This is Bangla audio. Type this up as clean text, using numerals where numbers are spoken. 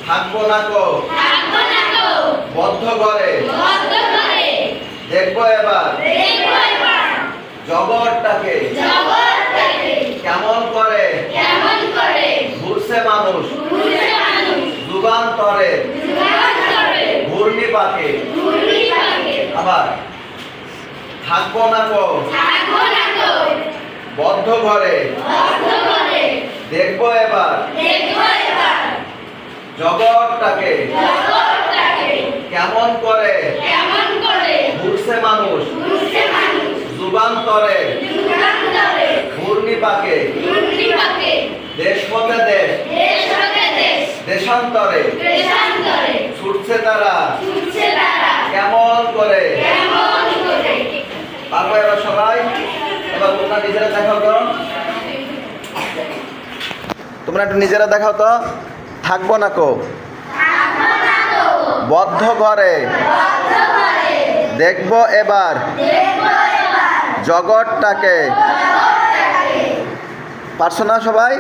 থাকবো না কো বদ্ধ ঘরে দেখবো এবার জগৎটাকে কেমন করে ঘুরছে মানুষ যুগান্তরে ঘূর্ণিপাকে। আবার থাকবো না কো বদ্ধ ঘরে দেখবো এবার জগৎটাকে কেমন করে ঘুরছে মানুষ যুগান্তরে ঘূর্ণিপাকে। দেশ হতে দেশ দেশান্তরে ছুটছে তারা কেমন করে। পারবো এবার সবাই? এবার তোমরা নিজেরা দেখাও তো, তোমরা একটু নিজেরা দেখাও তো। থাকবো না কো বদ্ধ ঘরে দেখবো এবার জগৎটাকে। পারছো না সবাই?